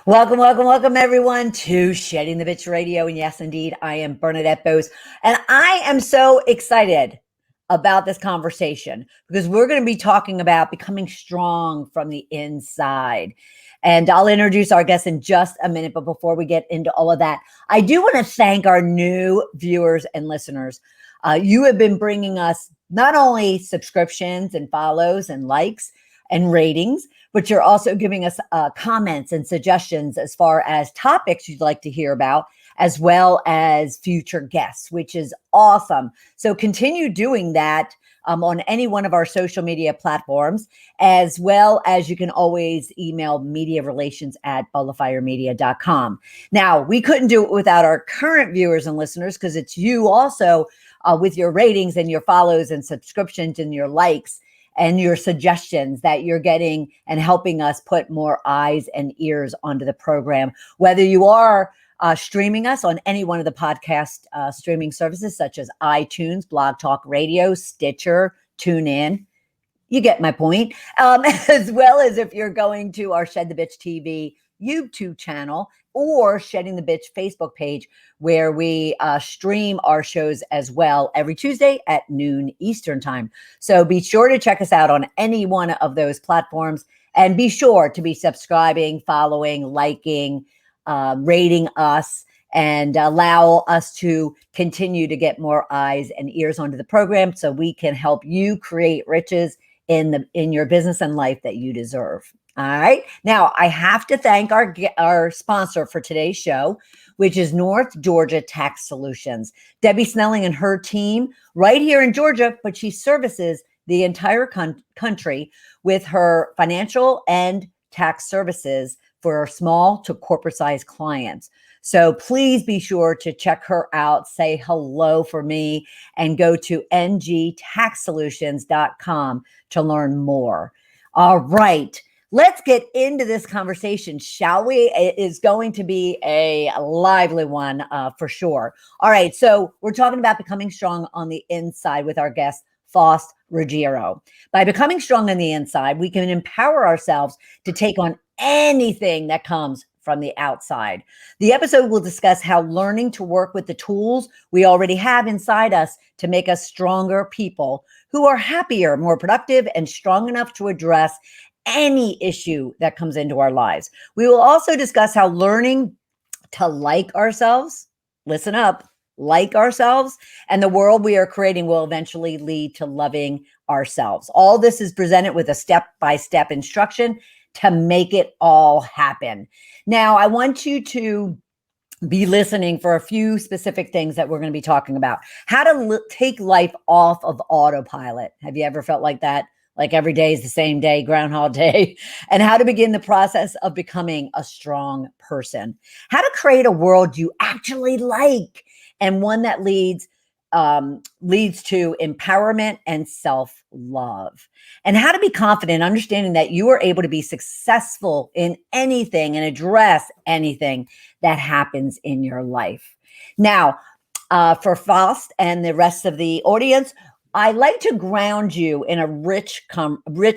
Welcome, welcome, welcome, everyone, to Shedding the Bitch Radio. And yes, indeed, I am Bernadette Boas. And I am so excited about this conversation because we're going to be talking about becoming strong from the inside. And I'll introduce our guest in just a minute. But before we get into all of that, I do want to thank our new viewers and listeners. You have been bringing us not only subscriptions and follows and likes and ratings, but you're also giving us comments and suggestions as far as topics you'd like to hear about, as well as future guests, which is awesome. So continue doing that on any one of our social media platforms, as well as you can always email mediarelations@balloffiremedia.com. Now, we couldn't do it without our current viewers and listeners because it's you also with your ratings and your follows and subscriptions and your likes and your suggestions that you're getting and helping us put more eyes and ears onto the program. Whether you are streaming us on any one of the podcast streaming services such as iTunes, Blog Talk Radio, Stitcher, TuneIn, you get my point. As well as if you're going to our Shed the Bitch TV YouTube channel or Shedding the Bitch Facebook page, where we stream our shows as well every Tuesday at noon Eastern time. So be sure to check us out on any one of those platforms, and be sure to be subscribing, following, liking, rating us, and allow us to continue to get more eyes and ears onto the program so we can help you create riches in your business and life that you deserve. All right. Now, I have to thank our sponsor for today's show, which is North Georgia Tax Solutions. Debbie Snelling and her team right here in Georgia, but she services the entire country with her financial and tax services for small to corporate size clients. So please be sure to check her out, say hello for me, and go to ngtaxsolutions.com to learn more. All right. Let's get into this conversation, shall we? It is going to be a lively one for sure. All right. So we're talking about becoming strong on the inside with our guest, Faust Ruggiero. By becoming strong on the inside, we can empower ourselves to take on anything that comes from the outside. The episode will discuss how learning to work with the tools we already have inside us to make us stronger people who are happier, more productive, and strong enough to address any issue that comes into our lives. We will also discuss how learning to like ourselves, listen up, like ourselves, and the world we are creating will eventually lead to loving ourselves. All this is presented with a step-by-step instruction to make it all happen. Now, I want you to be listening for a few specific things that we're going to be talking about. How to take life off of autopilot. Have you ever felt like that? Like every day is the same day, Groundhog Day, and how to begin the process of becoming a strong person. How to create a world you actually like, and one that leads to empowerment and self-love. And how to be confident, understanding that you are able to be successful in anything and address anything that happens in your life. Now, for Faust and the rest of the audience, I like to ground you in a rich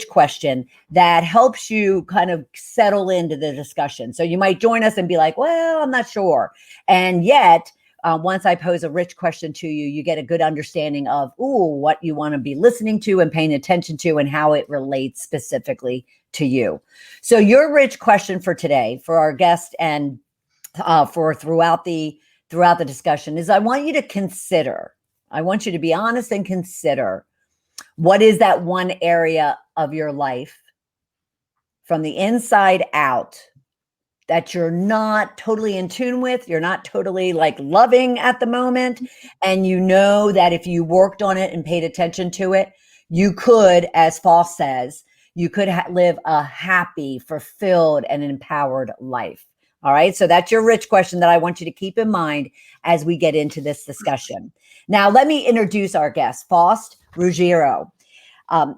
question that helps you kind of settle into the discussion. So you might join us and be like, well, I'm not sure. And yet, once I pose a rich question to you, you get a good understanding of, what you want to be listening to and paying attention to and how it relates specifically to you. So your rich question for today, for our guest and for throughout the discussion is, I want you to be honest and consider, what is that one area of your life from the inside out that you're not totally in tune with, you're not totally like loving at the moment, and you know that if you worked on it and paid attention to it, you could, as Faust says, you could live a happy, fulfilled, and empowered life. All right. So that's your rich question that I want you to keep in mind as we get into this discussion. Now, let me introduce our guest, Faust Ruggiero.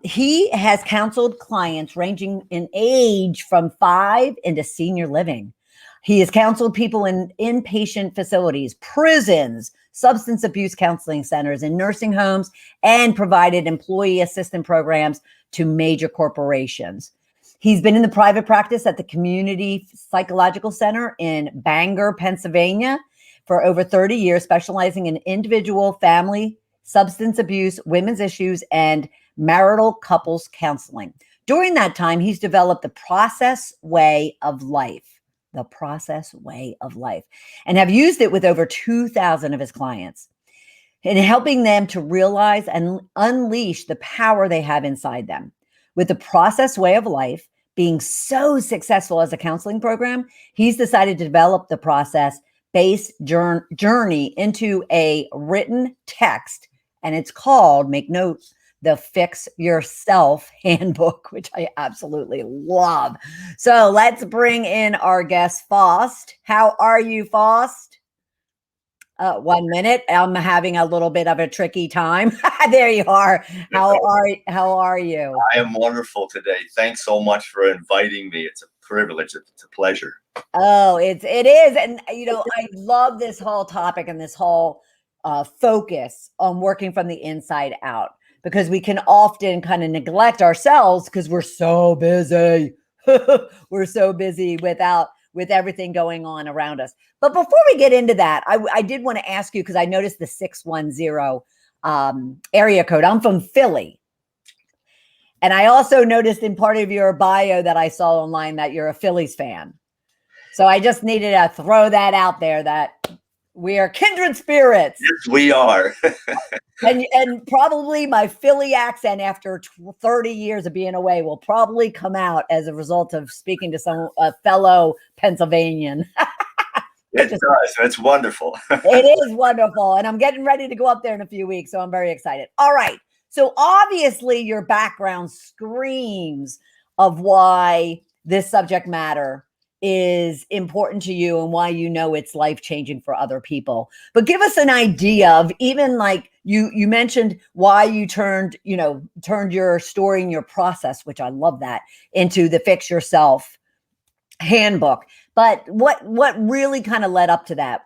He has counseled clients ranging in age from 5 into senior living. He has counseled people in inpatient facilities, prisons, substance abuse counseling centers, and nursing homes, and provided employee assistance programs to major corporations. He's been in the private practice at the Community Psychological Center in Bangor, Pennsylvania for over 30 years, specializing in individual, family, substance abuse, women's issues, and marital couples counseling. During that time, he's developed the process way of life, and have used it with over 2,000 of his clients in helping them to realize and unleash the power they have inside them. With the process way of life being so successful as a counseling program, he's decided to develop the process-based journey into a written text, and it's called, make note, the Fix Yourself Handbook, which I absolutely love. So let's bring in our guest, Faust. How are you, Faust? 1 minute. I'm having a little bit of a tricky time. There you are. How are you? I am wonderful today. Thanks so much for inviting me. It's a privilege. It's a pleasure. Oh, it is. And I love this whole topic and this whole focus on working from the inside out, because we can often kind of neglect ourselves because we're so busy. We're so busy with everything going on around us. But before we get into that, I did want to ask you, because I noticed the 610 area code. I'm from Philly. And I also noticed in part of your bio that I saw online that you're a Phillies fan. So I just needed to throw that out there, that we are kindred spirits. Yes, we are. and probably my Philly accent after 30 years of being away will probably come out as a result of speaking to a fellow Pennsylvanian. It does. It's wonderful. It is wonderful. And I'm getting ready to go up there in a few weeks, so I'm very excited. All right. So obviously your background screams of why this subject matter is important to you and why it's life-changing for other people. But give us an idea of, even like you mentioned why you turned your story and your process, which I love that, into the Fix Yourself Handbook. But what really kind of led up to that?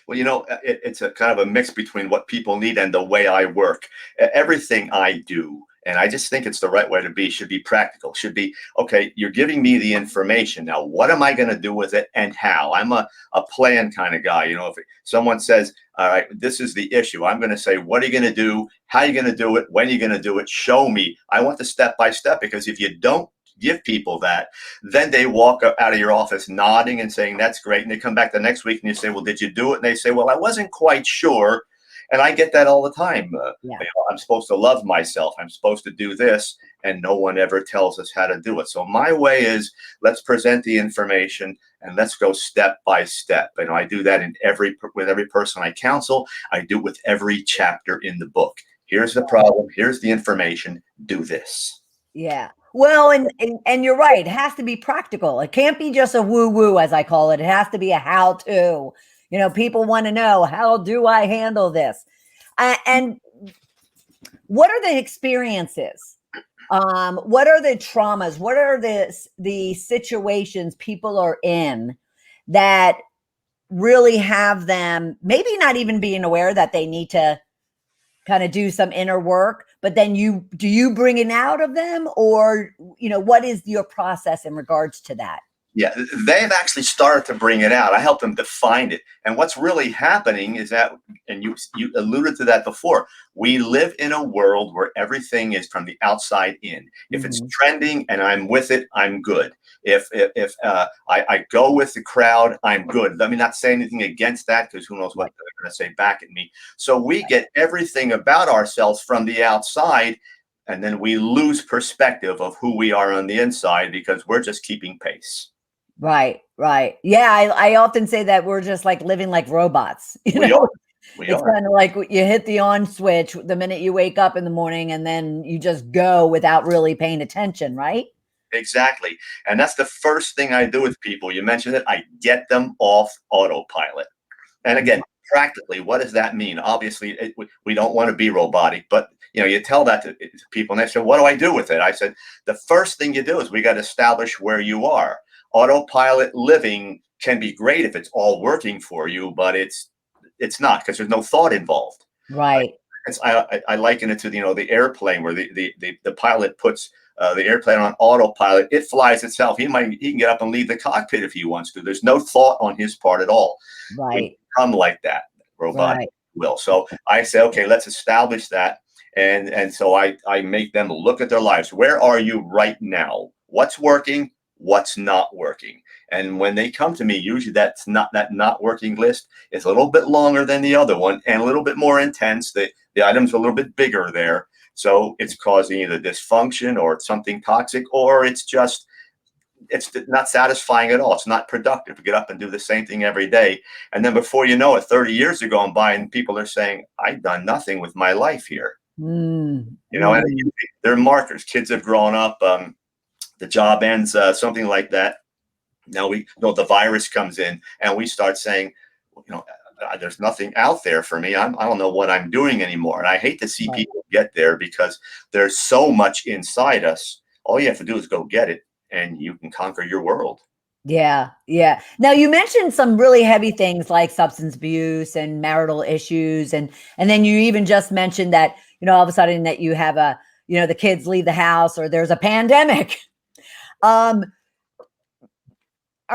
Well, it's a kind of a mix between what people need and the way I work. Everything I do, and I just think it's the right way to be, should be practical, should be, okay, you're giving me the information. Now, what am I going to do with it and how? I'm a plan kind of guy. If someone says, all right, this is the issue, I'm going to say, what are you going to do? How are you going to do it? When are you going to do it? Show me. I want the step by step, because if you don't give people that, then they walk out of your office nodding and saying, that's great. And they come back the next week and you say, well, did you do it? And they say, well, I wasn't quite sure. And I get that all the time. I'm supposed to love myself. I'm supposed to do this. And no one ever tells us how to do it. So my way is, let's present the information and let's go step by step. I do that with every person I counsel. I do it with every chapter in the book. Here's the problem. Here's the information. Do this. Yeah. Well, and you're right. It has to be practical. It can't be just a woo-woo, as I call it. It has to be a how-to. People want to know, how do I handle this? And what are the experiences? What are the traumas? What are the situations people are in that really have them maybe not even being aware that they need to kind of do some inner work, but then do you bring it out of them, or, what is your process in regards to that? Yeah, they've actually started to bring it out. I help them define it. And what's really happening is that, and you alluded to that before, we live in a world where everything is from the outside in. If it's trending and I'm with it, I'm good. If I go with the crowd, I'm good. Let me not say anything against that, because who knows what they're going to say back at me. So we get everything about ourselves from the outside, and then we lose perspective of who we are on the inside because we're just keeping pace. Right. Yeah, I often say that we're just like living like robots. We are. It's kind of like you hit the on switch the minute you wake up in the morning, and then you just go without really paying attention, right? Exactly. And that's the first thing I do with people. You mentioned it. I get them off autopilot. And again, practically, what does that mean? Obviously, we don't want to be robotic, but you tell that to people, and they say, what do I do with it? I said, the first thing you do is we got to establish where you are. Autopilot living can be great if it's all working for you, but it's not, because there's no thought involved. Right. I liken it to the airplane where the pilot puts the airplane on autopilot. It flies itself. He can get up and leave the cockpit if he wants to. There's no thought on his part at all. We Right. become like that, robotic Right. will. So I say, okay, let's establish that. And so I make them look at their lives. Where are you right now? What's working? What's not working? And when they come to me, usually that not working list is a little bit longer than the other one and a little bit more intense. The items are a little bit bigger there. So it's causing either dysfunction or it's something toxic, or it's not satisfying at all. It's not productive to get up and do the same thing every day. And then before you know it, 30 years are going by and people are saying, I've done nothing with my life here. Mm. And they're markers. Kids have grown up. The job ends, something like that. Now the virus comes in and we start saying, there's nothing out there for me. I don't know what I'm doing anymore. And I hate to see people get there because there's so much inside us. All you have to do is go get it and you can conquer your world. Yeah. Yeah. Now you mentioned some really heavy things like substance abuse and marital issues. And then you even just mentioned that, all of a sudden that you have the kids leave the house or there's a pandemic. Are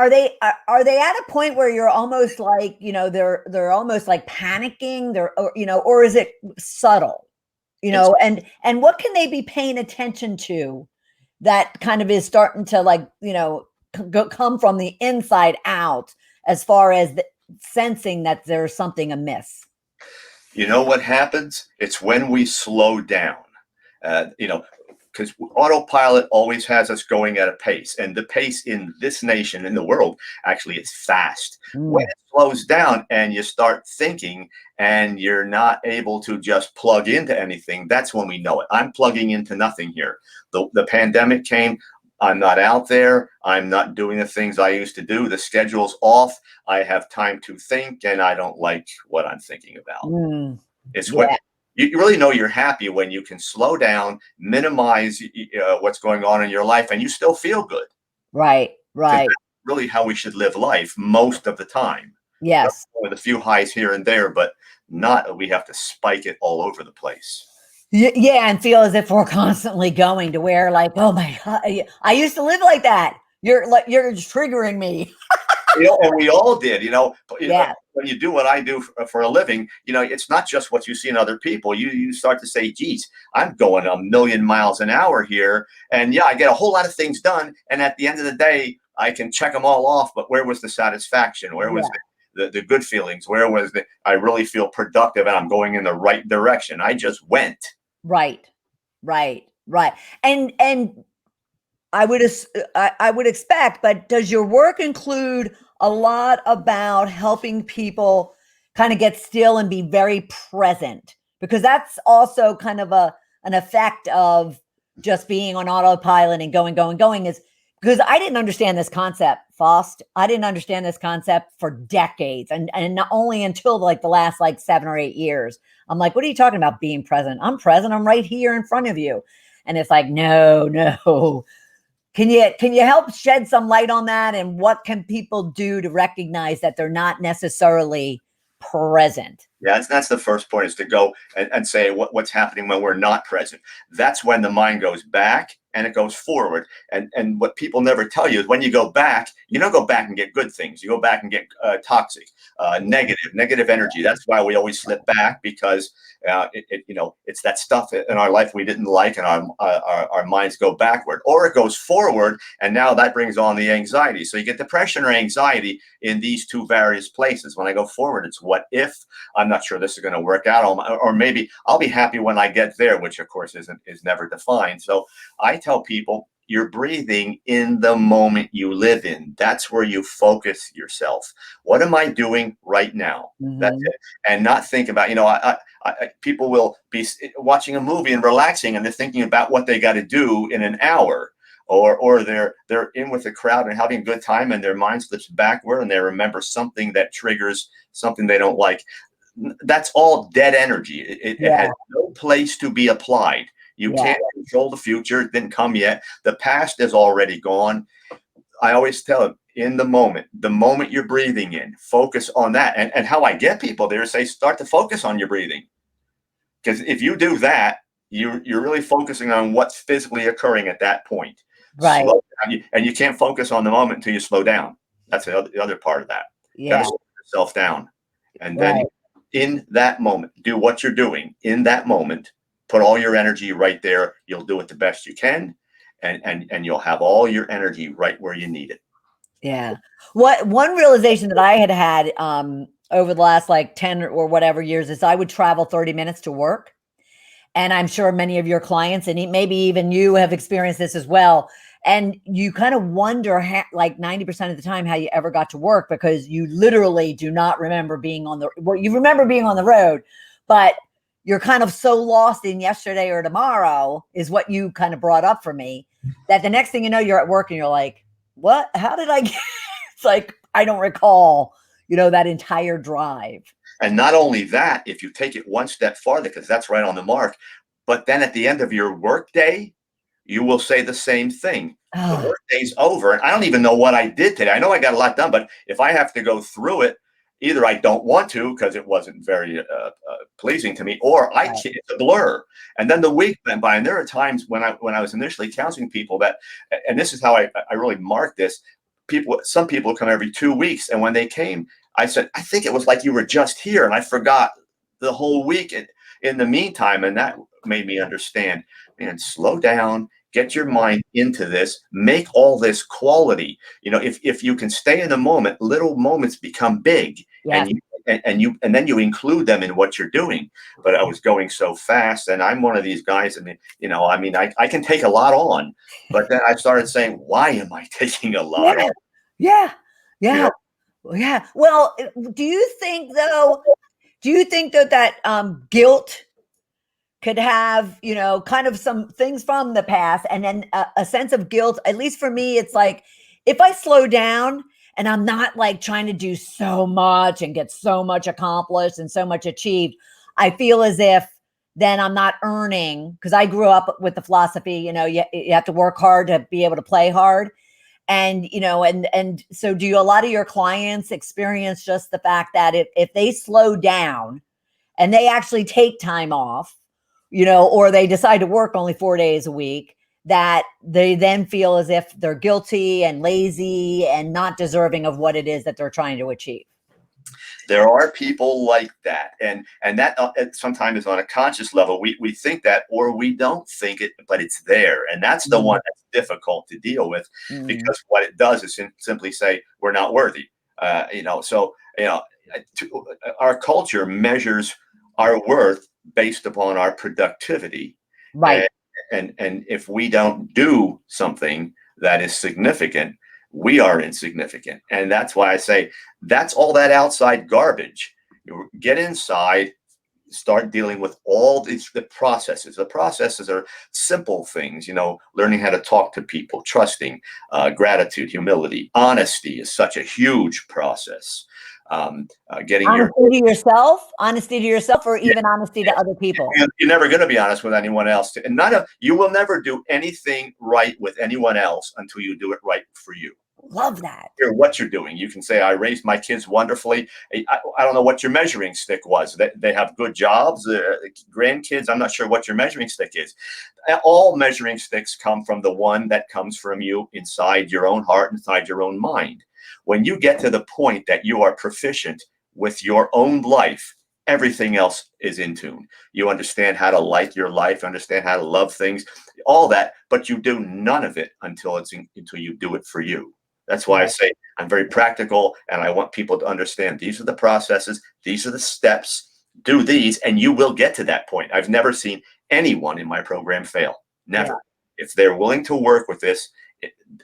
they at a point where you're almost like, they're almost like panicking or is it subtle, and what can they be paying attention to that kind of is starting to like, come from the inside out as far as sensing that there's something amiss? You know what happens? It's when we slow down, because autopilot always has us going at a pace, and the pace in this nation, in the world, actually is fast. When it slows down and you start thinking and you're not able to just plug into anything, that's when we know it. I'm plugging into nothing here. The pandemic came. I'm not out there. I'm not doing the things I used to do. The schedule's off. I have time to think, and I don't like what I'm thinking about. It's when you really know you're happy when you can slow down, minimize what's going on in your life, and you still feel good. Right. That's really how we should live life most of the time. Yes. With a few highs here and there, but not we have to spike it all over the place. Yeah, and feel as if we're constantly going to where like, oh my God, I used to live like that. You're triggering me. And we all did, Yeah. when you do what I do for a living, it's not just what you see in other people. You start to say, geez, I'm going a million miles an hour here. And yeah, I get a whole lot of things done. And at the end of the day, I can check them all off. But where was the satisfaction? Where was the good feelings? Where was I really feel productive and I'm going in the right direction? I just went. Right. And I would expect, but does your work include a lot about helping people kind of get still and be very present? Because that's also kind of an effect of just being on autopilot and going is because I didn't understand this concept, Faust. I didn't understand this concept for decades and not only until like the last like 7 or 8 years. I'm like, what are you talking about being present? I'm present. I'm right here in front of you. And it's like, no. Can you help shed some light on that? And what can people do to recognize that they're not necessarily present? Yeah, that's the first point, is to go and say what's happening when we're not present. That's when the mind goes back and it goes forward. And what people never tell you is when you go back, you don't go back and get good things. You go back and get toxic, negative energy. That's why we always slip back, because it's that stuff in our life we didn't like, and our minds go backward, or it goes forward, and now that brings on the anxiety. So you get depression or anxiety in these two various places. When I go forward, it's what if I'm not sure this is going to work out, or maybe I'll be happy when I get there, which of course is never defined. So I tell people, you're breathing in the moment you live in. That's where you focus yourself. What am I doing right now? That's it. And not think about, people will be watching a movie and relaxing, and they're thinking about what they got to do in an hour. Or they're in with the crowd and having a good time, and their mind slips backward and they remember something that triggers something they don't like. That's all dead energy. It has no place to be applied. You can't control the future. It didn't come yet. The past is already gone. I always tell them, in the moment you're breathing in, focus on that. And how I get people there is say, start to focus on your breathing. Because if you do that, you're really focusing on what's physically occurring at that point. Right. Slow down, and you can't focus on the moment until you slow down. That's the other part of that. You got to Yeah. slow yourself down, and then Right. in that moment, do what you're doing in that moment. Put all your energy right there. You'll do it the best you can, and you'll have all your energy right where you need it. Yeah. What one realization that I had over the last like 10 or whatever years is I would travel 30 minutes to work. And I'm sure many of your clients and maybe even you have experienced this as well. And you kind of wonder like 90% of the time how you ever got to work because you literally do not remember being on the, well, you remember being on the road, but you're kind of so lost in yesterday or tomorrow is what you kind of brought up for me that the next thing you know, you're at work and you're like, what, how did I get, it's like, I don't recall, that entire drive. And not only that, if you take it one step farther, because that's right on the mark, but then at the end of your workday, you will say the same thing. The Oh, workday's over, and I don't even know what I did today. I know I got a lot done, but if I have to go through it, either I don't want to because it wasn't very pleasing to me, or I right. can't. It's a blur. And then the week went by, and there are times when I was initially counseling people that, and this is how I really mark this. Some people come every 2 weeks, and when they came, I said, I think it was like you were just here, and I forgot the whole week in the meantime, and that made me understand. Man, slow down, get your mind into this, make all this quality. If you can stay in the moment, little moments become big, Yes. and then you include them in what you're doing. But I was going so fast, and I'm one of these guys. I can take a lot on, but then I started saying, why am I taking a lot Yeah. on? Yeah. You Yeah. know, Yeah. Well, do you think that guilt could have, kind of some things from the past and then a sense of guilt, at least for me, it's like, if I slow down and I'm not like trying to do so much and get so much accomplished and so much achieved, I feel as if then I'm not earning because I grew up with the philosophy, you have to work hard to be able to play hard. And and so do a lot of your clients experience just the fact that if they slow down and they actually take time off, or they decide to work only 4 days a week, that they then feel as if they're guilty and lazy and not deserving of what it is that they're trying to achieve? there are people like that, and that sometimes is on a conscious level. We think that, or we don't think it, but it's there, and that's the one that's difficult to deal with, Mm-hmm. because what it does is simply say we're not worthy. So our culture measures our worth based upon our productivity, Right. and and if we don't do something that is significant, we are insignificant. And that's why I say that's all that outside garbage. Get inside, start dealing with all the processes. The processes are simple things, learning how to talk to people, trusting, gratitude, humility, honesty is such a huge process. Getting your Honesty to yourself, or even honesty to other people. You're never going to be honest with anyone else, and you will never do anything right with anyone else until you do it right for you. Love that. What you're doing. You can say, I raised my kids wonderfully. I don't know what your measuring stick was. They have good jobs, grandkids. I'm not sure what your measuring stick is. All measuring sticks come from the one that comes from you inside your own heart, inside your own mind. When you get to the point that you are proficient with your own life, everything else is in tune. You understand how to like your life, understand how to love things, all that, but you do none of it until you do it for you. That's why I say I'm very practical, and I want people to understand these are the processes, these are the steps, do these, and you will get to that point. I've never seen anyone in my program fail. Never. Yeah. If they're willing to work with this,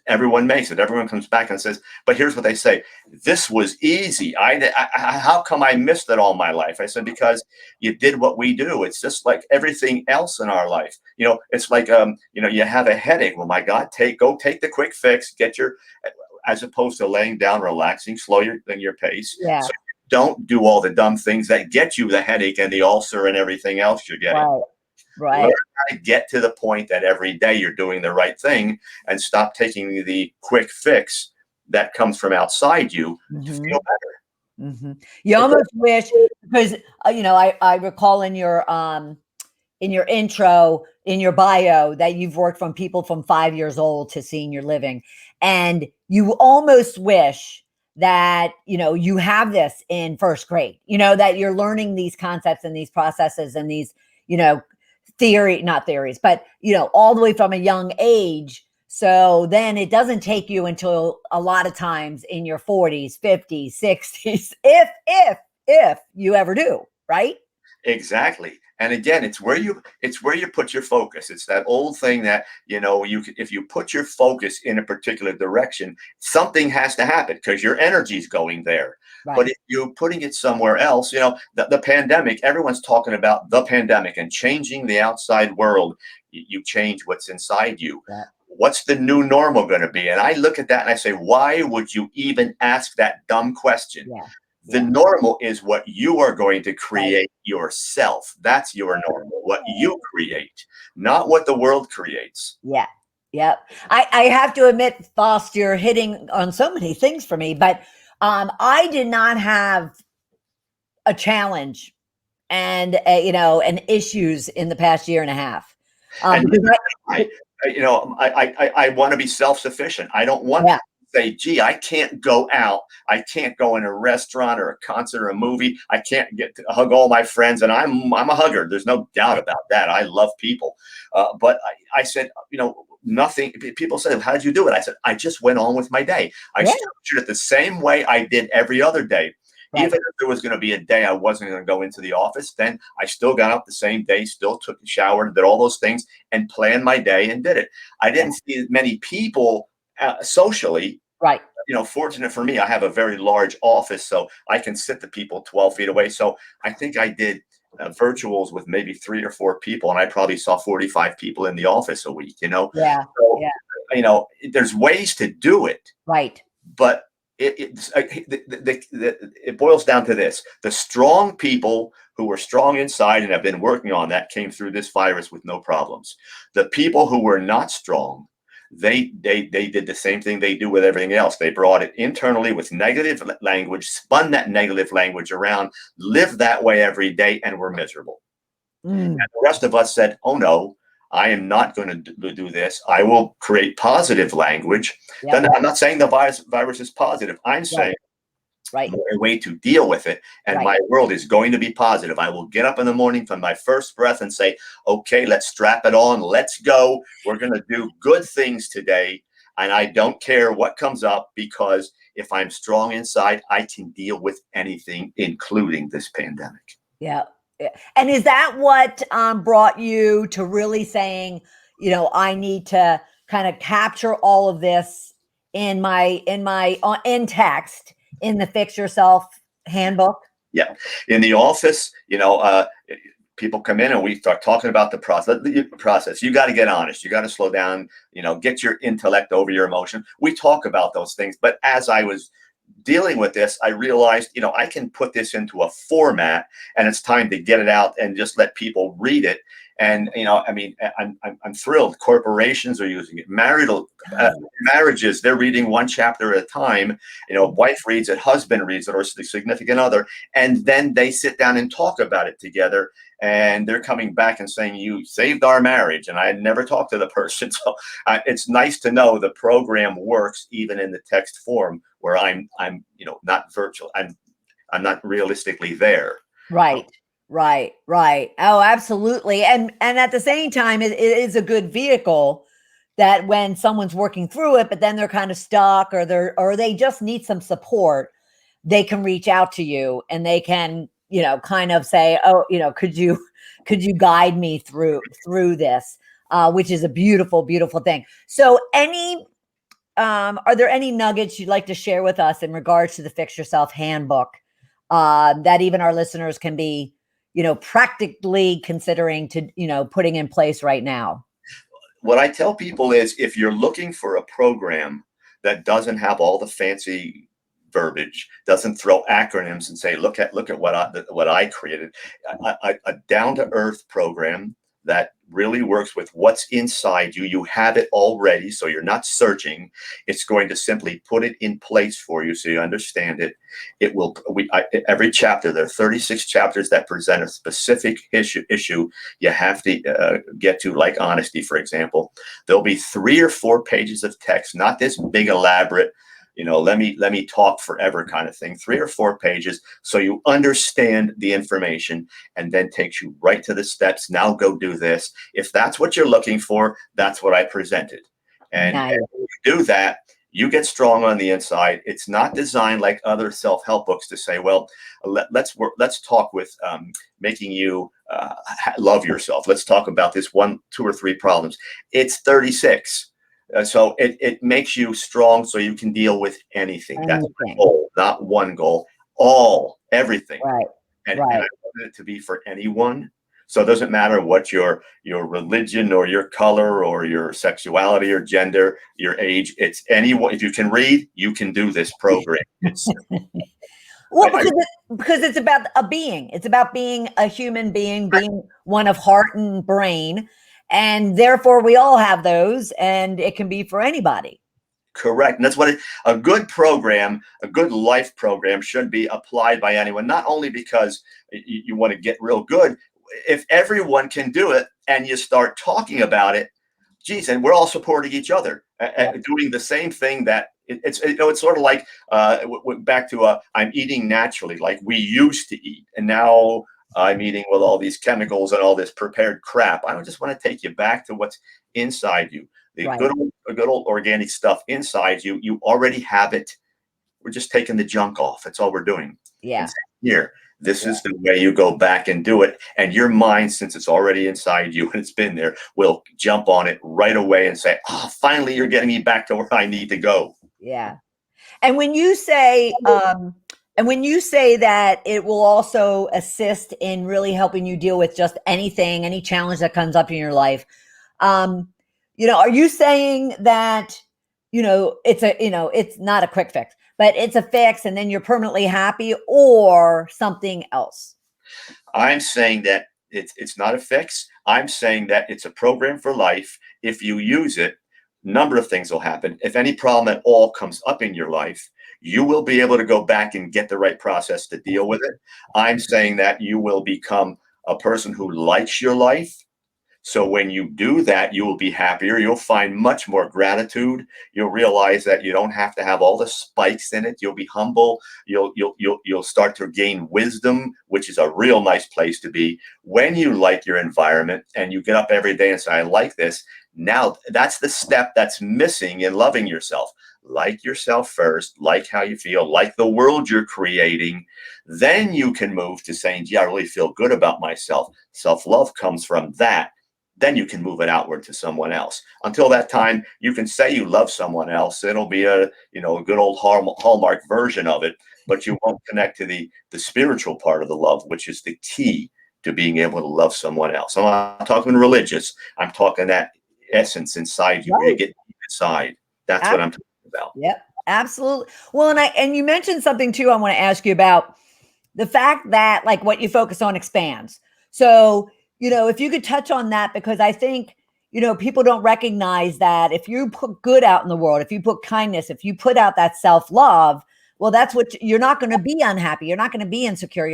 everyone makes it. Everyone comes back and says, but here's what they say. This was easy. How come I missed it all my life? I said, because you did what we do. It's just like everything else in our life. It's like, you have a headache. Well, my God, go take the quick fix, as opposed to laying down, relaxing, slow your pace. Yeah. So don't do all the dumb things that get you the headache and the ulcer and everything else you're getting. Right. Learn how to get to the point that every day you're doing the right thing, and stop taking the quick fix that comes from outside you to feel better. You almost wish, because I recall in your in your intro, in your bio, that you've worked from people from 5 years old to senior living. And you almost wish that, you have this in first grade, that you're learning these concepts and these processes and these, not theories, but, all the way from a young age. So then it doesn't take you until a lot of times in your 40s, 50s, 60s, if you ever do, right? Exactly. And again, it's where you put your focus. It's that old thing that, if you put your focus in a particular direction, something has to happen because your energy is going there. Right. But if you're putting it somewhere else, the pandemic, everyone's talking about the pandemic and changing the outside world. You change what's inside you. Yeah. What's the new normal going to be? And I look at that and I say, why would you even ask that dumb question? Yeah. The normal is what you are going to create yourself. That's your normal, what you create, not what the world creates. Yeah. Yep. I have to admit, Faust, you're hitting on so many things for me, but I did not have a challenge and, and issues in the past year and a half. And I want to be self-sufficient. I don't want to say, gee, I can't go out. I can't go in a restaurant or a concert or a movie. I can't get to hug all my friends. And I'm a hugger. There's no doubt about that. I love people. But I said, nothing. People said, how did you do it? I said, I just went on with my day. I structured it the same way I did every other day. Right. Even if there was going to be a day I wasn't going to go into the office, then I still got up the same day, still took a shower, did all those things and planned my day and did it. I didn't see many people socially. Right. Fortunate for me, I have a very large office, so I can sit the people 12 feet away. So I think I did virtuals with maybe 3 or 4 people, and I probably saw 45 people in the office a week, Yeah. So, there's ways to do it. Right. But it boils down to this. The strong people who were strong inside and have been working on that came through this virus with no problems. The people who were not strong, they did the same thing they do with everything else. They brought it internally with negative language, spun that negative language around, lived that way every day, and were miserable. And the rest of us said, oh no, I am not going to do this. I will create positive language. Then I'm not saying the virus is positive. I'm saying a way to deal with it. And my world is going to be positive. I will get up in the morning from my first breath and say, okay, let's strap it on. Let's go. We're going to do good things today. And I don't care what comes up, because if I'm strong inside, I can deal with anything, including this pandemic. Yeah. And is that what brought you to really saying, I need to kind of capture all of this in text in the Fix Yourself Handbook? Yeah. In the office, people come in and we start talking about the process. You got to get honest. You got to slow down, get your intellect over your emotion. We talk about those things. But as I was dealing with this, I realized, I can put this into a format, and it's time to get it out and just let people read it. And, I'm thrilled. Corporations are using it. Marriages, they're reading one chapter at a time. Wife reads it, husband reads it, or the significant other. And then they sit down and talk about it together. And they're coming back and saying, you saved our marriage. And I had never talked to the person. So it's nice to know the program works even in the text form, where I'm not virtual. I'm not realistically there. Right. Oh, absolutely. And at the same time, it is a good vehicle that when someone's working through it, but then they're kind of stuck, or they just need some support, they can reach out to you and they can, kind of say, oh, could you guide me through this, which is a beautiful, beautiful thing. So are there any nuggets you'd like to share with us in regards to the Fix Yourself Handbook, that even our listeners can be, practically considering to, putting in place right now? What I tell people is, if you're looking for a program that doesn't have all the fancy verbiage, doesn't throw acronyms and say, look at what I created, a down-to-earth program that really works with what's inside you. You have it already, so you're not searching. It's going to simply put it in place for you so you understand it. It will, every chapter, there are 36 chapters that present a specific issue you have to get to, like honesty, for example. There'll be 3 or 4 pages of text, not this big elaborate, let me talk forever kind of thing. 3 or 4 pages, so you understand the information, and then takes you right to the steps. Now go do this. If that's what you're looking for, that's what I presented. And, Nice. and when you do that, you get strong on the inside. It's not designed like other self-help books to say, well, let's talk with making you love yourself. Let's talk about this 1, 2, or 3 problems. It's 36. So it makes you strong so you can deal with anything. That's the goal, not one goal, everything. Right. And I want it to be for anyone. So it doesn't matter what your religion or your color or your sexuality or gender, your age. It's anyone. If you can read, you can do this program. Well, because it's about a being. It's about being a human being, being one of heart and brain. And therefore, we all have those, and it can be for anybody. Correct. And that's what a good program, a good life program should be applied by anyone, not only because you want to get real good. If everyone can do it and you start talking about it, geez, and we're all supporting each other, doing the same thing that it's sort of like back to I'm eating naturally, like we used to eat. And now I'm eating with all these chemicals and all this prepared crap. I don't just want to take you back to what's inside you. The good old organic stuff inside you, you already have it. We're just taking the junk off. That's all we're doing. Yeah. Here, this is the way you go back and do it. And your mind, since it's already inside you and it's been there, will jump on it right away and say, oh, finally, you're getting me back to where I need to go. Yeah. And when you say, that it will also assist in really helping you deal with just anything, any challenge that comes up in your life, are you saying that, it's not a quick fix, but it's a fix and then you're permanently happy, or something else? I'm saying that it's not a fix. I'm saying that it's a program for life. If you use it, a number of things will happen. If any problem at all comes up in your life, you will be able to go back and get the right process to deal with it. I'm saying that you will become a person who likes your life. So when you do that, you will be happier. You'll find much more gratitude. You'll realize that you don't have to have all the spikes in it. You'll be humble. You'll start to gain wisdom, which is a real nice place to be. When you like your environment and you get up every day and say, I like this. Now that's the step that's missing in loving yourself. Like yourself first, like how you feel, like the world you're creating. Then you can move to saying, gee, I really feel good about myself. Self-love comes from that. Then you can move it outward to someone else. Until that time, you can say you love someone else. It'll be a good old Hallmark version of it, but you won't connect to the spiritual part of the love, which is the key to being able to love someone else. I'm not talking religious. I'm talking that essence inside you, where you get deep inside. That's what I'm talking about. Yep, absolutely. Well, and you mentioned something too. I want to ask you about the fact that like what you focus on expands. So, if you could touch on that, because I think, people don't recognize that if you put good out in the world, if you put kindness, if you put out that self-love, well, that's what you're not going to be unhappy. You're not going to be insecure.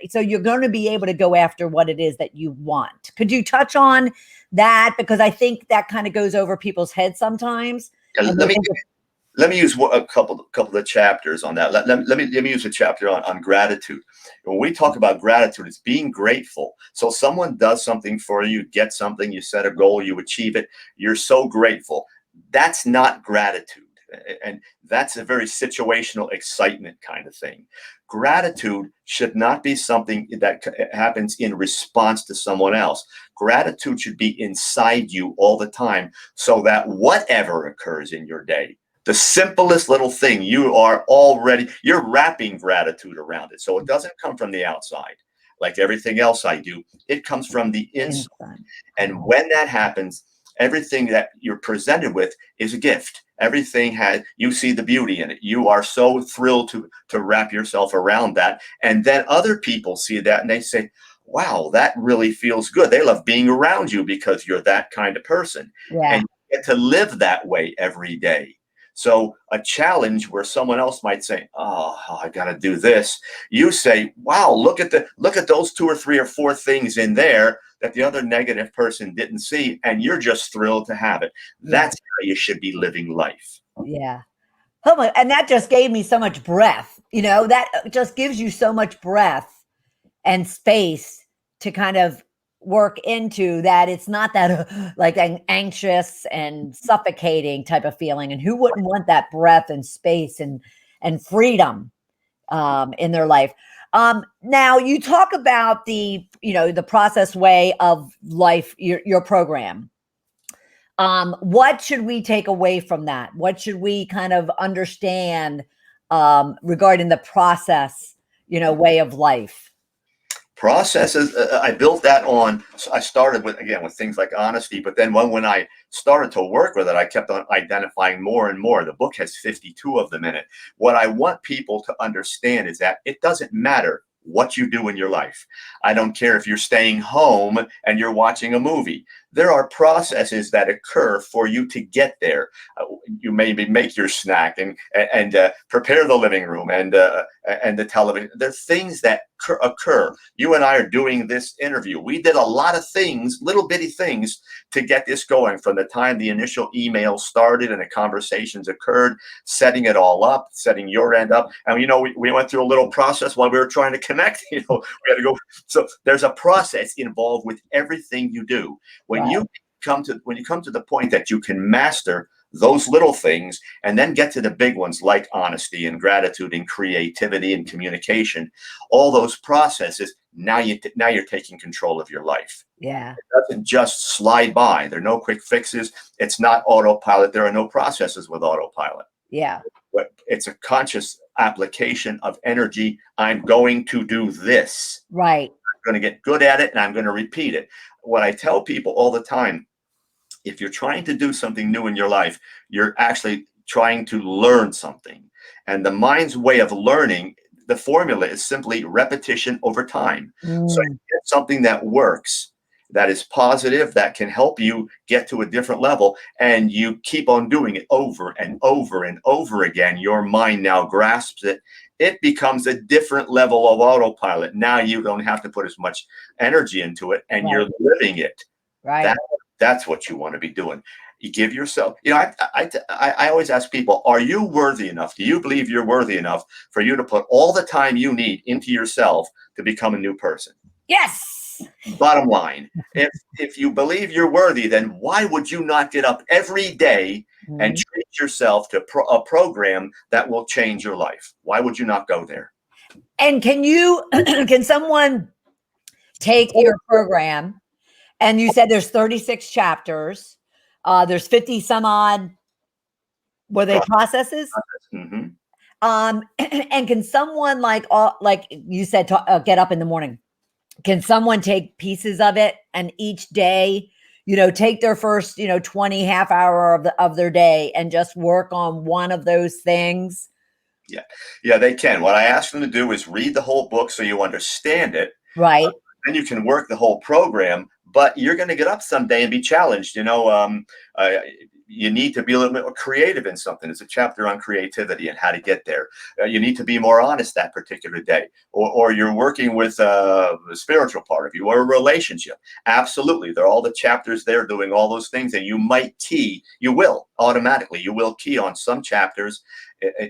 So you're going to be able to go after what it is that you want. Could you touch on that? Because I think that kind of goes over people's heads sometimes. Yeah, let me use a couple of chapters on that. Let me use a chapter on gratitude. When we talk about gratitude, it's being grateful. So someone does something for you, get something, you set a goal, you achieve it. You're so grateful. That's not gratitude. And that's a very situational excitement kind of thing. Gratitude should not be something that happens in response to someone else. Gratitude should be inside you all the time, so that whatever occurs in your day, the simplest little thing, you're wrapping gratitude around it. So it doesn't come from the outside. Like everything else I do, it comes from the inside. And when that happens, everything that you're presented with is a gift. Everything you see the beauty in it. You are so thrilled to wrap yourself around that. And then other people see that and they say, wow, that really feels good. They love being around you because you're that kind of person. Yeah. And you get to live that way every day. So a challenge where someone else might say, "Oh, I got to do this." You say, "Wow, look at those two or three or four things in there that the other negative person didn't see, and you're just thrilled to have it." Yeah. That's how you should be living life. Yeah. Oh my, and that just gave me so much breath. That just gives you so much breath and space to kind of work into that. It's not that like an anxious and suffocating type of feeling. And who wouldn't want that breath and space and freedom in their life? Now you talk about the process way of life, your program. What should we take away from that? What should we kind of understand regarding the process, way of life? Processes, I built that on. So I started with, again, with things like honesty, but then when I started to work with it, I kept on identifying more and more. The book has 52 of them in it. What I want people to understand is that it doesn't matter what you do in your life. I don't care if you're staying home and you're watching a movie. There are processes that occur for you to get there. You maybe make your snack and prepare the living room and the television. There's things that occur. You and I are doing this interview. We did a lot of things, little bitty things, to get this going from the time the initial email started and the conversations occurred, setting it all up, setting your end up. And, we went through a little process while we were trying to connect. We had to go. So there's a process involved with everything you do. When you come to the point that you can master those little things and then get to the big ones like honesty and gratitude and creativity and communication, all those processes, now you're taking control of your life. Yeah. It doesn't just slide by. There are no quick fixes. It's not autopilot. There are no processes with autopilot. Yeah. But it's a conscious application of energy. I'm going to do this. Right. I'm going to get good at it, and I'm going to repeat it. What I tell people all the time, if you're trying to do something new in your life, you're actually trying to learn something. And the mind's way of learning, the formula is simply repetition over time. So you get something that works, that is positive, that can help you get to a different level, and you keep on doing it over and over and over again. Your mind now grasps it. It becomes a different level of autopilot. Now you don't have to put as much energy into it, and you're living it. Right. That's what you want to be doing. You give yourself, I always ask people, are you worthy enough? Do you believe you're worthy enough for you to put all the time you need into yourself to become a new person? Yes. Bottom line, if you believe you're worthy, then why would you not get up every day and treat yourself to a program that will change your life? Why would you not go there? And can someone take your program? And you said there's 36 chapters. There's 50 some odd, were they processes? Mm-hmm. And can someone like you said, get up in the morning? Can someone take pieces of it and each day, take their first, 20 half hour of their day and just work on one of those things? Yeah, they can. What I ask them to do is read the whole book so you understand it. Right. Then you can work the whole program, but you're going to get up someday and be challenged. You need to be a little bit more creative in something. It's a chapter on creativity and how to get there. You need to be more honest that particular day, or you're working with the spiritual part of you or a relationship. Absolutely. There are all the chapters there doing all those things, and you will key on some chapters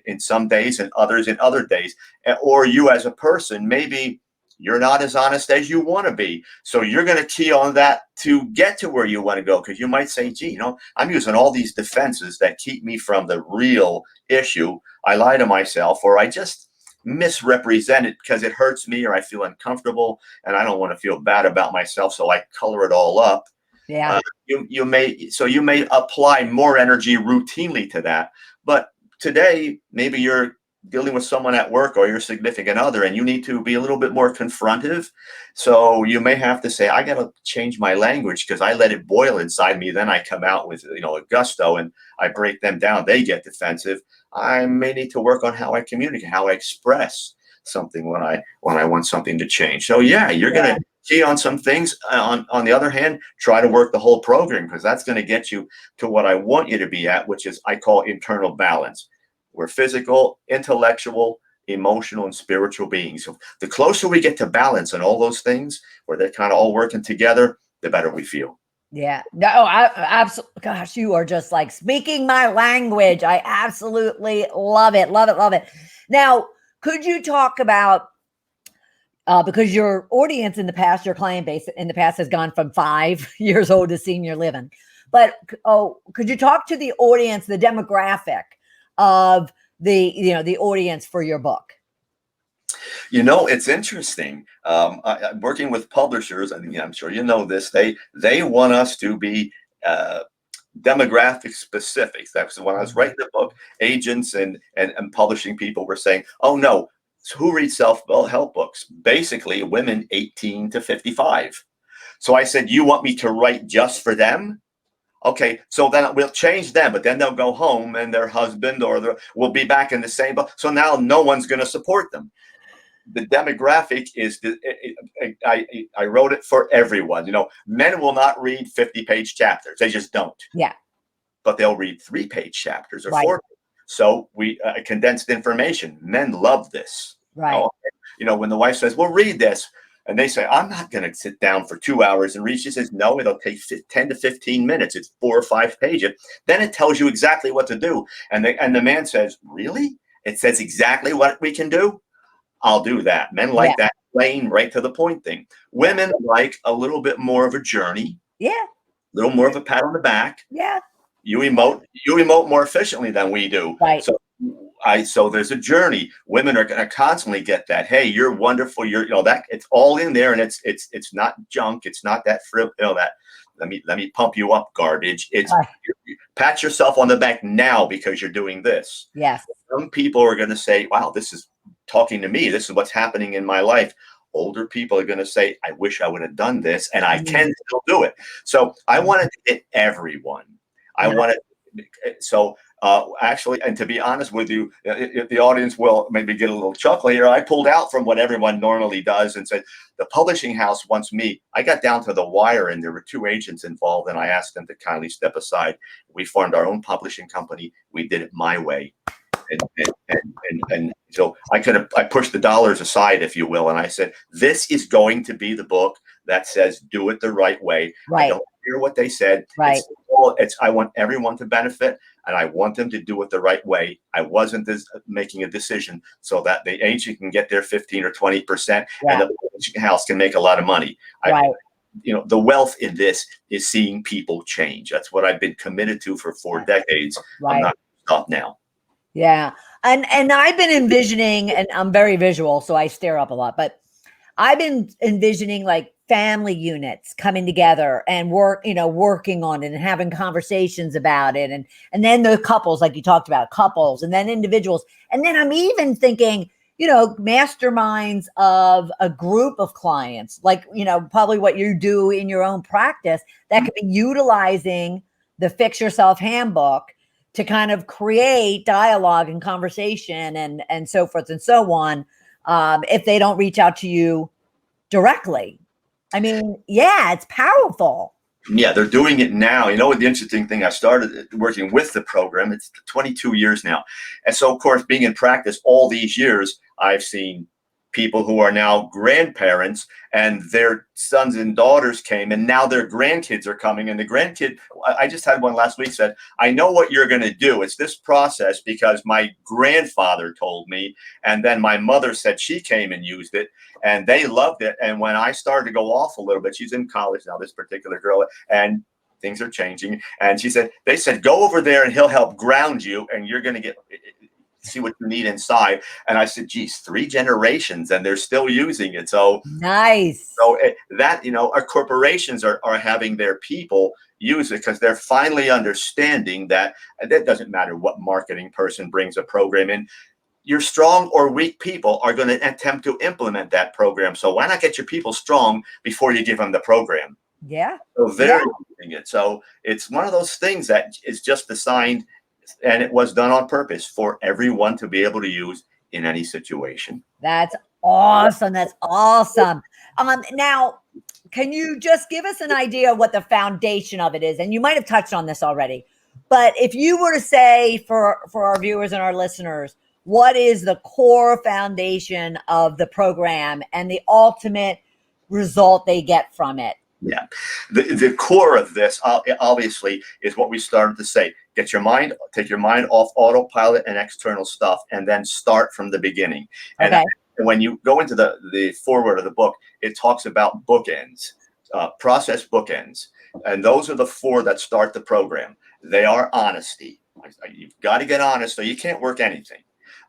in some days and others in other days. Or you as a person, maybe you're not as honest as you want to be. So you're going to key on that to get to where you want to go. Because you might say, gee, I'm using all these defenses that keep me from the real issue. I lie to myself, or I just misrepresent it because it hurts me, or I feel uncomfortable and I don't want to feel bad about myself. So I color it all up. Yeah. You may apply more energy routinely to that. But today, maybe you're dealing with someone at work or your significant other, and you need to be a little bit more confrontive. So you may have to say, I got to change my language because I let it boil inside me. Then I come out with, a gusto, and I break them down. They get defensive. I may need to work on how I communicate, how I express something when I want something to change. So yeah, you're going to key on some things. On the other hand, try to work the whole program, because that's going to get you to what I want you to be at, which is I call internal balance. We're physical, intellectual, emotional, and spiritual beings. So the closer we get to balance and all those things, where they're kind of all working together, the better we feel. Yeah. No, I absolutely, gosh, you are just like speaking my language. I absolutely love it. Love it. Love it. Now, could you talk about, because your audience in the past, your client base in the past has gone from 5 years old to senior living, but could you talk to the audience, the demographic of the audience for your book? It's interesting. I'm working with publishers, and I'm sure you know this. They want us to be demographic specific. That's when I was writing the book. Agents and publishing people were saying, "Oh no, who reads self-help books? Basically, women 18 to 55." So I said, "You want me to write just for them? Okay, so then we'll change them, but then they'll go home and their husband will be back in the same book. So now no one's going to support them." The demographic is I wrote it for everyone. Men will not read 50-page chapters. They just don't. Yeah. But they'll read 3-page chapters or Right. 4. So we condensed information. Men love this. Right. When the wife says, "Well, read this," and they say, "I'm not going to sit down for 2 hours and read." She says, "No, it'll take 10 to 15 minutes. It's 4 or 5 pages." Then it tells you exactly what to do. And the man says, "Really? It says exactly what we can do? I'll do that." Men like that plain, right to the point thing. Women like a little bit more of a journey. Yeah. A little more of a pat on the back. Yeah. You emote more efficiently than we do. Right. So there's a journey. Women are going to constantly get that. Hey, you're wonderful. That it's all in there, and it's not junk. It's not that that let me pump you up garbage. It's pat yourself on the back now because you're doing this. Yes. Some people are going to say, "Wow, this is talking to me. This is what's happening in my life." Older people are going to say, "I wish I would have done this, and I can still do it." So I wanted to get everyone. Actually, and to be honest with you, if the audience will maybe get a little chuckle here, I pulled out from what everyone normally does and said, the publishing house wants me. I got down to the wire, and there were 2 agents involved, and I asked them to kindly step aside. We formed our own publishing company. We did it my way. And so I pushed the dollars aside, if you will, and I said, "This is going to be the book that says do it the right way." Right. I don't hear what they said. Right. I want everyone to benefit, and I want them to do it the right way. I wasn't making a decision so that the agent can get their 15 or 20%, and the publishing house can make a lot of money. Right. The wealth in this is seeing people change. That's what I've been committed to for 4 decades. Right. I'm not going to stop now. Yeah. And I've been envisioning, and I'm very visual, so I stare up a lot, but I've been envisioning like family units coming together and working on it and having conversations about it. And then the couples, like you talked about, couples, and then individuals. And then I'm even thinking, masterminds of a group of clients, like, probably what you do in your own practice that could be utilizing the Fix Yourself Handbook to kind of create dialogue and conversation and so forth and so on, if they don't reach out to you directly. I mean, yeah, it's powerful. Yeah, they're doing it now. The interesting thing, I started working with the program. It's 22 years now. And so, of course, being in practice all these years, I've seen people who are now grandparents, and their sons and daughters came, and now their grandkids are coming. And the grandkid, I just had one last week, said, "I know what you're going to do. It's this process because my grandfather told me, and then my mother said she came and used it, and they loved it. And when I started to go off a little bit," she's in college now, this particular girl, and things are changing. And they said, "Go over there and he'll help ground you, and you're going to see what you need inside." And I said, "Geez, 3 generations and they're still using it." So nice. So our corporations are having their people use it because they're finally understanding that it doesn't matter what marketing person brings a program in. Your strong or weak people are going to attempt to implement that program. So why not get your people strong before you give them the program? Yeah. So they're using it. So it's one of those things that is just designed, and it was done on purpose for everyone to be able to use in any situation. That's Awesome. That's awesome. Now, can you just give us an idea what the foundation of it is? And you might have touched on this already, but if you were to say for our viewers and our listeners, what is the core foundation of the program and the ultimate result they get from it? Yeah. The core of this obviously is what we started to say. Take your mind off autopilot and external stuff, and then start from the beginning. Okay. And when you go into the foreword of the book, it talks about bookends, process bookends. And those are the 4 that start the program. They are honesty. You've got to get honest or you can't work anything.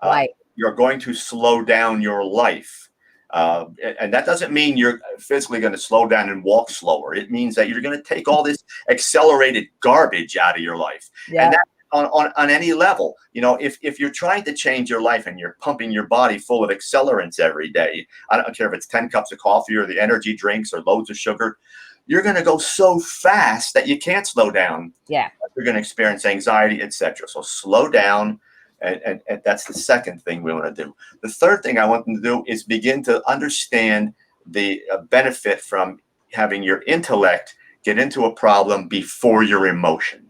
Right. You're going to slow down your life. And that doesn't mean you're physically going to slow down and walk slower. It means that you're going to take all this accelerated garbage out of your life. Yeah. And that on any level, if you're trying to change your life and you're pumping your body full of accelerants every day, I don't care if it's 10 cups of coffee or the energy drinks or loads of sugar, you're going to go so fast that you can't slow down. Yeah. You're going to experience anxiety, etc. So slow down. And that's the second thing we want to do. The third thing I want them to do is begin to understand the benefit from having your intellect get into a problem before your emotion.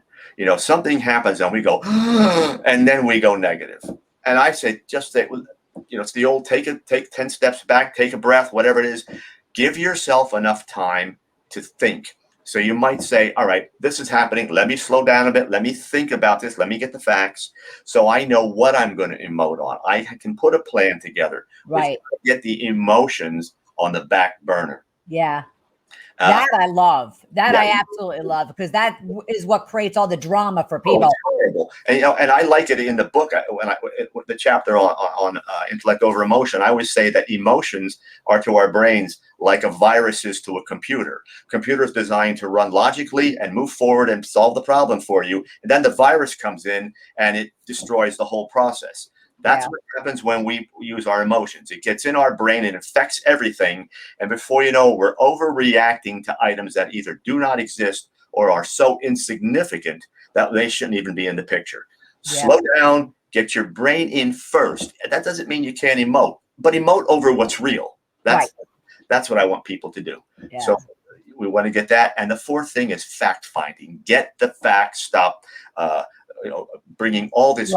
Something happens and we go, and then we go negative. And I say, just say, it's the old take 10 steps back, take a breath, whatever it is. Give yourself enough time to think. So you might say, all right, this is happening. Let me slow down a bit. Let me think about this. Let me get the facts so I know what I'm going to emote on. I can put a plan together. Right. Get the emotions on the back burner. Yeah. That I love. That I absolutely love, because that is what creates all the drama for people. It's horrible. And I like it in the book the chapter on intellect over emotion. I always say that emotions are to our brains like a virus is to a computer. Computer is designed to run logically and move forward and solve the problem for you. And then the virus comes in and it destroys the whole process. That's what happens when we use our emotions. It gets in our brain and affects everything. And before you know, we're overreacting to items that either do not exist or are so insignificant that they shouldn't even be in the picture. Yeah. Slow down, get your brain in first. That doesn't mean you can't emote, but emote over what's real. That's what I want people to do. Yeah. So we want to get that. And the fourth thing is fact finding. Get the facts. Stop bringing all this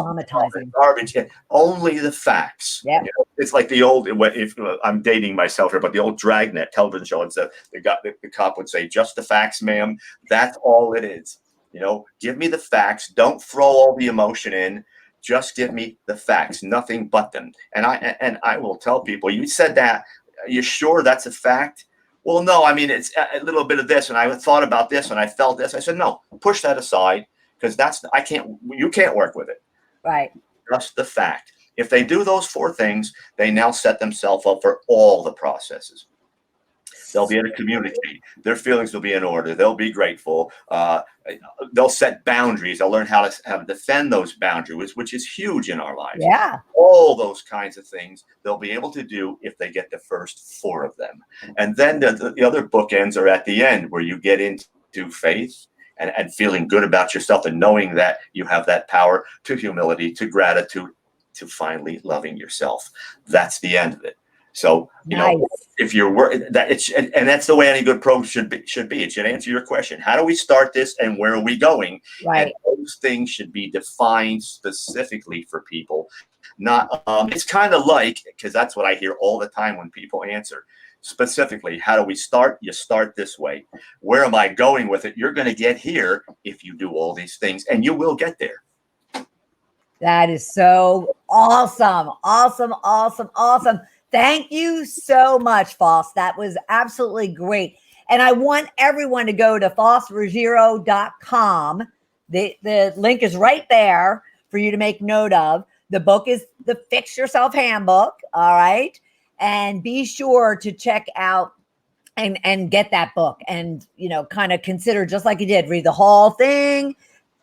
garbage in. Only the facts. Yeah. It's like the old, if I'm dating myself here, but the old Dragnet television show, it's the cop would say, just the facts, ma'am. That's all it is. Give me the facts. Don't throw all the emotion in. Just give me the facts, nothing but them. And I will tell people, you said that, are you sure that's a fact? Well, no, I mean, it's a little bit of this, and I thought about this, and I felt this. I said, no, push that aside. Because you can't work with it. Right. Just the fact. If they do those 4 things, they now set themselves up for all the processes. They'll be able to communicate. Their feelings will be in order. They'll be grateful. They'll set boundaries. They'll learn how to defend those boundaries, which is huge in our lives. Yeah. All those kinds of things they'll be able to do if they get the first 4 of them. And then the other bookends are at the end, where you get into faith, and feeling good about yourself and knowing that you have that power, to humility, to gratitude, to finally loving yourself. That's the end of it. So, if you're working and that's the way any good program should be. It should answer your question. How do we start this and where are we going? Right. And those things should be defined specifically for people. Not, it's kind of like, because that's what I hear all the time when people answer. Specifically, how do we start? You start this way. Where am I going with it? You're going to get here if you do all these things, and you will get there. That is so awesome. Awesome, awesome, awesome. Thank you so much, Faust. That was absolutely great. And I want everyone to go to faustruggiero.com. The link is right there for you to make note of. The book is the Fix Yourself Handbook. All right. And be sure to check out and get that book and, kind of consider, just like you did, read the whole thing,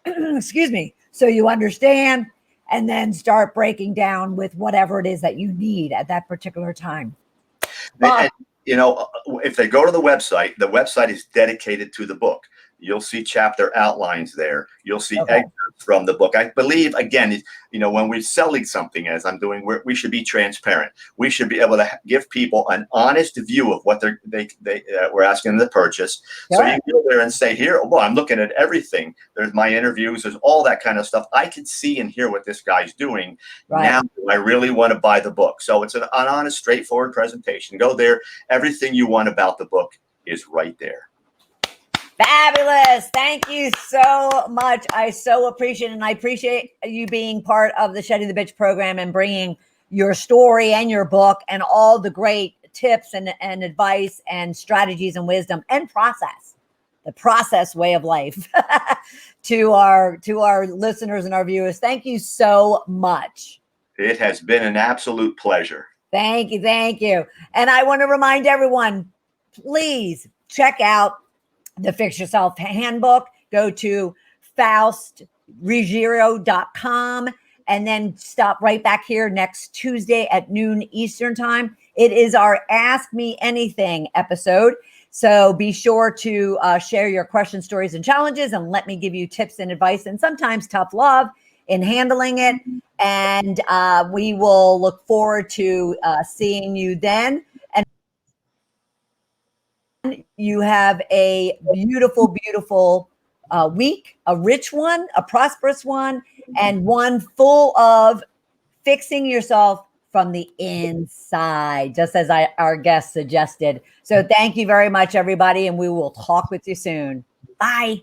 excuse me, so you understand, and then start breaking down with whatever it is that you need at that particular time. And, if they go to the website is dedicated to the book. You'll see chapter outlines there. You'll see Okay. excerpts from the book. I believe, again, when we're selling something, as I'm doing, we should be transparent. We should be able to give people an honest view of what we're asking them to purchase. So you go there and say, here, well, I'm looking at everything. There's my interviews. There's all that kind of stuff. I can see and hear what this guy's doing. Right. Now I really want to buy the book. So it's an honest, straightforward presentation. Go there. Everything you want about the book is right there. Fabulous. Thank you so much. I so appreciate it. And I appreciate you being part of the Shedding the Bitch program and bringing your story and your book and all the great tips and advice and strategies and wisdom and the process way of life to our listeners and our viewers. Thank you so much. It has been an absolute pleasure. Thank you. Thank you. And I want to remind everyone, please check out the Fix Yourself Handbook. Go to FaustRuggiero.com and then stop right back here next Tuesday at noon Eastern time. It is our Ask Me Anything episode. So be sure to share your questions, stories, and challenges, and let me give you tips and advice and sometimes tough love in handling it. And we will look forward to seeing you then. You have a beautiful, beautiful week, a rich one, a prosperous one, and one full of fixing yourself from the inside, just as our guest suggested. So thank you very much, everybody, and we will talk with you soon. Bye.